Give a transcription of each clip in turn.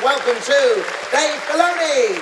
welcome to Dave Filoni.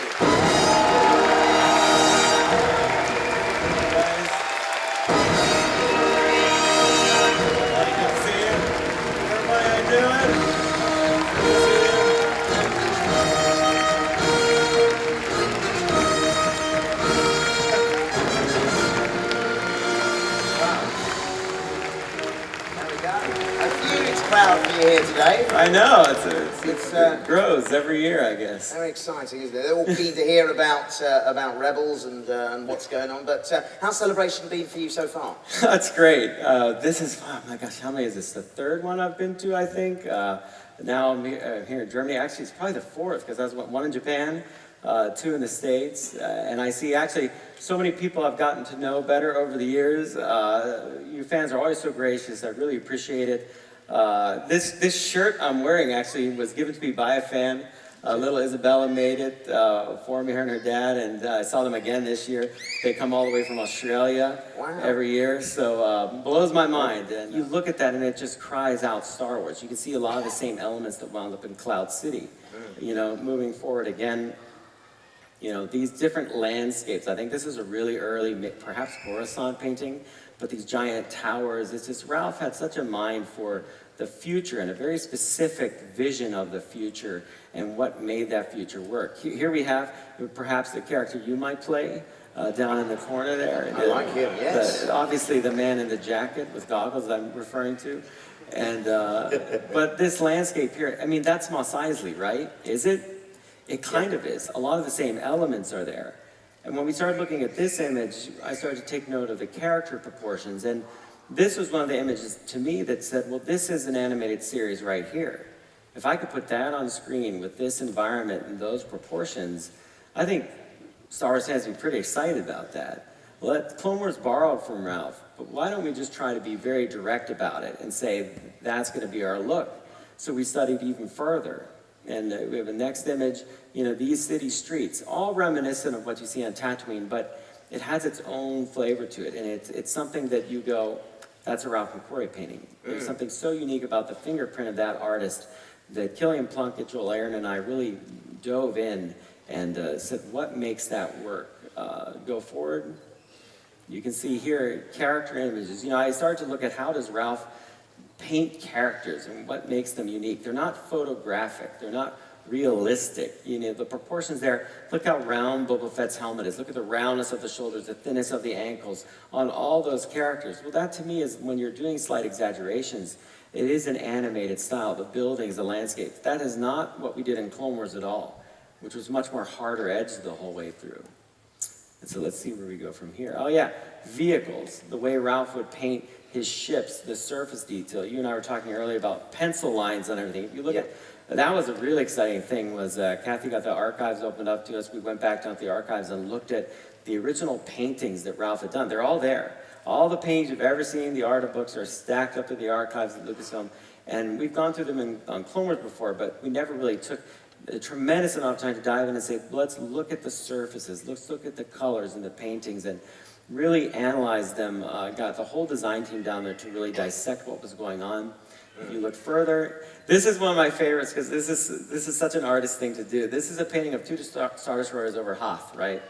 Proud for you here today. I know, it grows every year, I guess. Very exciting, isn't it? They're all keen to hear about Rebels and what's going on. But how's celebration been for you so far? That's great. This is, oh my gosh, how many is this? The third one I've been to, I think. Now I'm here in Germany. Actually, it's probably the fourth, because I was one in Japan, two in the States. And I see actually so many people I've gotten to know better over the years. You fans are always so gracious. I really appreciate it. This shirt I'm wearing actually was given to me by a fan. Little Isabella made it for me, her and her dad, and I saw them again this year. They come all the way from Australia every year, so blows my mind. And you look at that and it just cries out Star Wars. You can see a lot of the same elements that wound up in Cloud City. You know, moving forward again, you know, these different landscapes. I think this is a really early, perhaps Coruscant painting, but these giant towers. It's just, Ralph had such a mind for the future and a very specific vision of the future and what made that future work. Here we have perhaps the character you might play down in the corner there. I like him, yes. Obviously the man in the jacket with goggles that I'm referring to. And, but this landscape here, I mean, that's Mos Eisley, right? Is it? It kind of is. A lot of the same elements are there. And when we started looking at this image, I started to take note of the character proportions. And this was one of the images to me that said, well, this is an animated series right here. If I could put that on screen with this environment and those proportions, I think Star Wars fans would be pretty excited about that. Well, Clone Wars borrowed from Ralph, but why don't we just try to be very direct about it and say, that's going to be our look? So we studied even further. And we have a next image, you know, these city streets, all reminiscent of what you see on Tatooine, but it has its own flavor to it. And it's something that you go, that's a Ralph McQuarrie painting. There's something so unique about the fingerprint of that artist that Killian Plunkett, Joel Aaron, and I really dove in and said, what makes that work? Go forward. You can see here, character images. You know, I started to look at how does Ralph paint characters and what makes them unique. They're not photographic. They're not realistic. You know, the proportions there, look how round Boba Fett's helmet is. Look at the roundness of the shoulders, the thinness of the ankles on all those characters. Well, that to me is when you're doing slight exaggerations, it is an animated style, the buildings, the landscapes. That is not what we did in Clone Wars at all, which was much more harder edged the whole way through. And so let's see where we go from here. Oh yeah, vehicles, the way Ralph would paint his ships, the surface detail. You and I were talking earlier about pencil lines and everything. If you look at, that was a really exciting thing was Kathy got the archives opened up to us. We went back down to the archives and looked at the original paintings that Ralph had done. They're all there. All the paintings you've ever seen, the art of books are stacked up in the archives at Lucasfilm. And we've gone through them on Clone Wars before, but we never really took a tremendous amount of time to dive in and say, let's look at the surfaces, let's look at the colors and the paintings and really analyze them. Got the whole design team down there to really dissect what was going on. If you look further, this is one of my favorites because this is such an artist thing to do. This is a painting of two Star Destroyers over Hoth, right?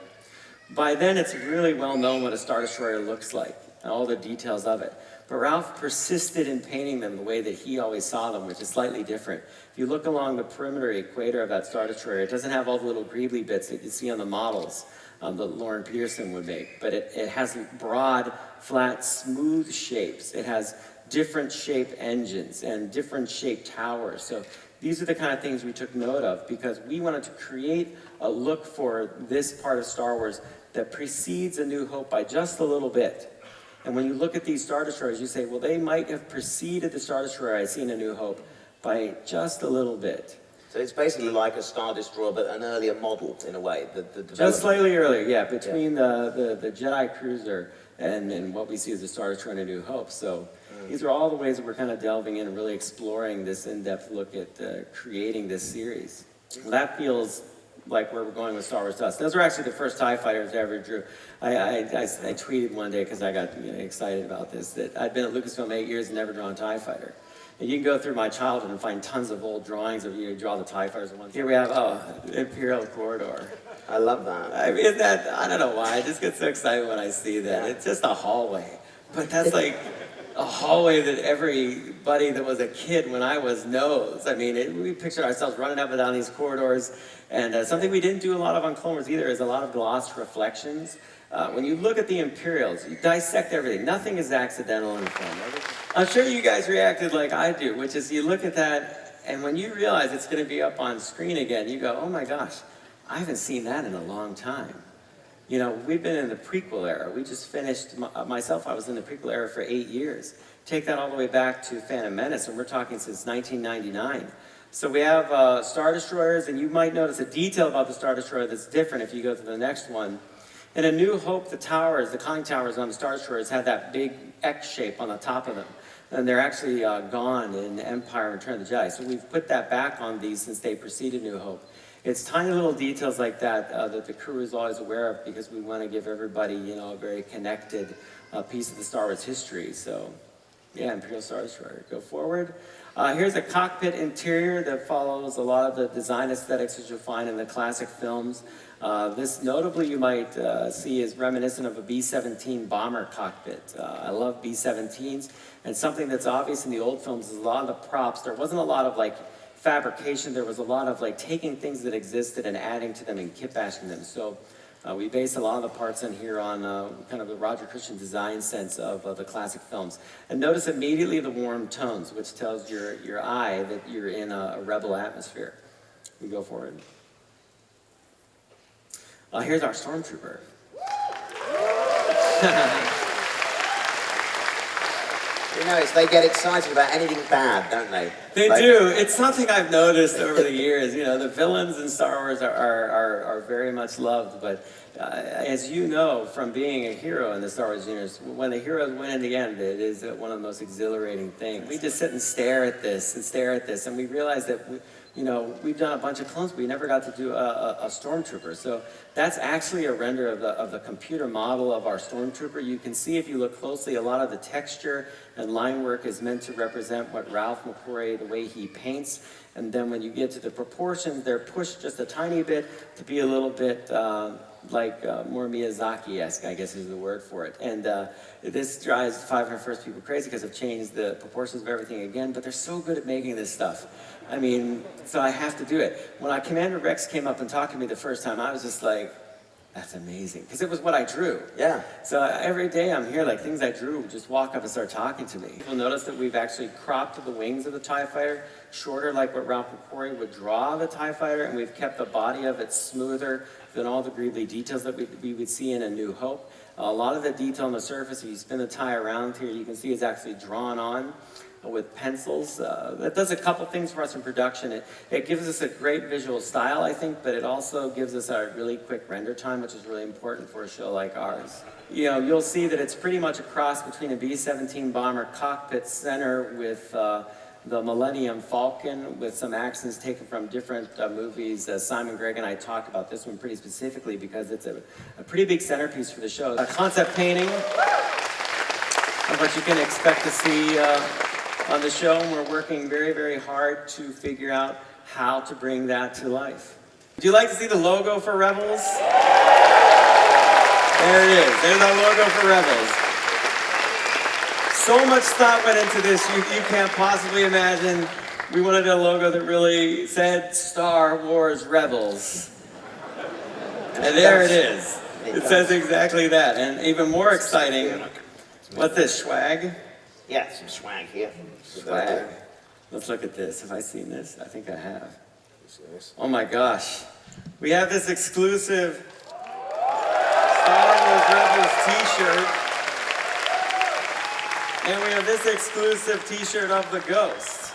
By then, it's really well known what a Star Destroyer looks like and all the details of it. But Ralph persisted in painting them the way that he always saw them, which is slightly different. If you look along the perimeter equator of that Star Destroyer, it doesn't have all the little greebly bits that you see on the models that Lauren Pearson would make, but it has broad, flat, smooth shapes. It has different shaped engines and different shaped towers. So these are the kind of things we took note of because we wanted to create a look for this part of Star Wars that precedes A New Hope by just a little bit. And when you look at these Star Destroyers, you say, well, they might have preceded the Star Destroyer I see in A New Hope by just a little bit. So it's basically like a Star Destroyer, but an earlier model in a way. Just slightly earlier, yeah, between the Jedi Cruiser and what we see as the Star Destroyer in A New Hope. So these are all the ways that we're kind of delving in and really exploring this in-depth look at creating this series. Well, that feels like where we're going with Star Wars Dust. Those were actually the first TIE fighters I ever drew. I tweeted one day because I got excited about this, that I'd been at Lucasfilm 8 years and never drawn a TIE fighter. And you can go through my childhood and find tons of old drawings of you draw the TIE fighters. Here we have, the Imperial Corridor. I love that. I mean, isn't that, I don't know why, I just get so excited when I see that. It's just a hallway. But that's like a hallway that everybody that was a kid when I was knows. I mean, we picture ourselves running up and down these corridors. And something we didn't do a lot of on Clone Wars either is a lot of glossed reflections. When you look at the Imperials, you dissect everything. Nothing is accidental in the film. I'm sure you guys reacted like I do, which is you look at that, and when you realize it's going to be up on screen again, you go, oh my gosh, I haven't seen that in a long time. You know, we've been in the prequel era. We just finished, myself, I was in the prequel era for 8 years. Take that all the way back to Phantom Menace, and we're talking since 1999. So we have Star Destroyers, and you might notice a detail about the Star Destroyer that's different if you go to the next one. In A New Hope, the towers, the conning towers on the Star Destroyers had that big X shape on the top of them. And they're actually gone in Empire and Return of the Jedi. So we've put that back on these since they preceded New Hope. It's tiny little details like that that the crew is always aware of because we want to give everybody, you know, a very connected piece of the Star Wars history. So, yeah, Imperial Star Destroyer. Go forward. Here's a cockpit interior that follows a lot of the design aesthetics that you'll find in the classic films. This notably you might see is reminiscent of a B-17 bomber cockpit. I love B-17s, and something that's obvious in the old films is a lot of the props. There wasn't a lot of like fabrication. There was a lot of like taking things that existed and adding to them and kit bashing them. So we base a lot of the parts in here on kind of the Roger Christian design sense of the classic films. And notice immediately the warm tones, which tells your eye that you're in a rebel atmosphere. We go forward. Here's our stormtrooper. You know, they get excited about anything bad, don't they? They do. It's something I've noticed over the years. You know, the villains in Star Wars are very much loved, but as you know from being a hero in the Star Wars universe, when the heroes win in the end, it is one of the most exhilarating things. We just sit and stare at this, and we realize that you know, we've done a bunch of clones, but we never got to do a stormtrooper. So that's actually a render of the computer model of our stormtrooper. You can see if you look closely, a lot of the texture and line work is meant to represent what Ralph McQuarrie, the way he paints. And then when you get to the proportions, they're pushed just a tiny bit to be a little bit like more Miyazaki-esque, I guess is the word for it. And this drives 501st people crazy because I've changed the proportions of everything again, but they're so good at making this stuff. I mean, so I have to do it. When Commander Rex came up and talked to me the first time, I was just like, that's amazing. Because it was what I drew. Yeah. So every day I'm here, like things I drew just walk up and start talking to me. You'll notice that we've actually cropped the wings of the TIE Fighter shorter like what Ralph McQuarrie would draw the TIE Fighter, and we've kept the body of it smoother than all the greebly details that we would see in A New Hope. A lot of the detail on the surface, if you spin the tie around here, you can see is actually drawn on with pencils. That does a couple things for us in production. It gives us a great visual style, I think, but it also gives us a really quick render time, which is really important for a show like ours. You know, you'll see that it's pretty much a cross between a B-17 bomber cockpit center with the Millennium Falcon with some accents taken from different movies. Simon Gregg and I talked about this one pretty specifically because it's a pretty big centerpiece for the show. A concept painting of what you can expect to see on the show, and we're working very, very hard to figure out how to bring that to life. Would you like to see the logo for Rebels? There it is. There's our logo for Rebels. So much thought went into this, you can't possibly imagine. We wanted a logo that really said Star Wars Rebels. And there it is. It says exactly that. And even more exciting, what's this, swag? Yeah, some swag here. Swag. Let's look at this. Have I seen this? I think I have. Oh my gosh. We have this exclusive Star Wars Rebels t-shirt. And we have this exclusive t-shirt of the Ghost.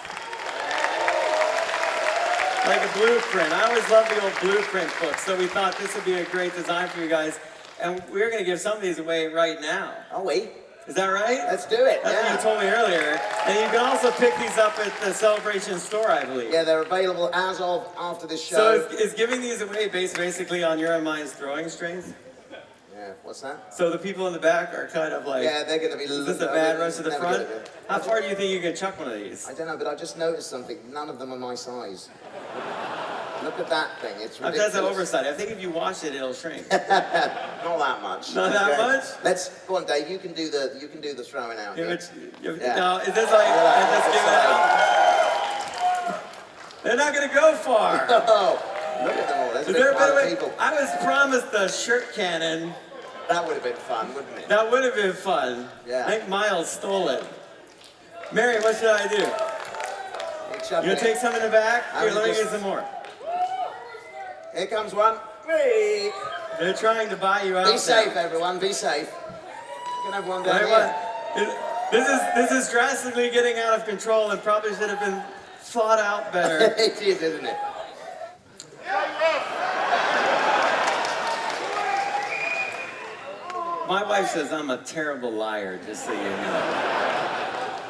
Like a blueprint. I always love the old blueprint books, so we thought this would be a great design for you guys. And we're going to give some of these away right now. Are we? Is that right? Let's do it. That's what you told me earlier. And you can also pick these up at the Celebration store, I believe. Yeah, they're available as of after this show. So is giving these away based basically on your and mine's throwing strength? Yeah. Yeah, what's that? So the people in the back are kind of like, Yeah, they're going to be... is this a bad rush to the never front? gonna be. How far do you think you can chuck one of these? I don't know, but I just noticed something. None of them are my size. Look at that thing, it's ridiculous. That's an oversight. I think if you wash it, it'll shrink. Not that much. Not that much? Let's go on, Dave. You can do the throwing out. Give Yeah. it, Yeah. No, is this like, just give it out? They're not going to go far. Oh, look at them all. There's a Is there big a better pile of way? people. I was promised the shirt cannon. That would have been fun, wouldn't it? That would have been fun. Yeah. I think Miles stole it. Mary, what should I do? You gonna take some in the back? Here, let me get some more. Here comes one. Whee! They're trying to buy you out. Be safe, everyone. Be safe. You can have one down here. This is drastically getting out of control and probably should have been thought out better. It is, isn't it? My wife says I'm a terrible liar, just so you know.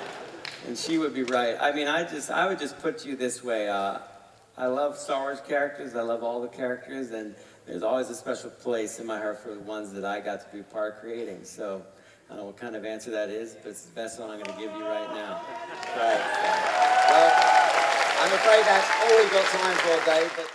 And she would be right. I mean, I would just put you this way. I love Star Wars characters. I love all the characters, and there's always a special place in my heart for the ones that I got to be part of creating. So I don't know what kind of answer that is, but it's the best one I'm going to give you right now. Right. Well, I'm afraid that's all we've got time for, Dave. But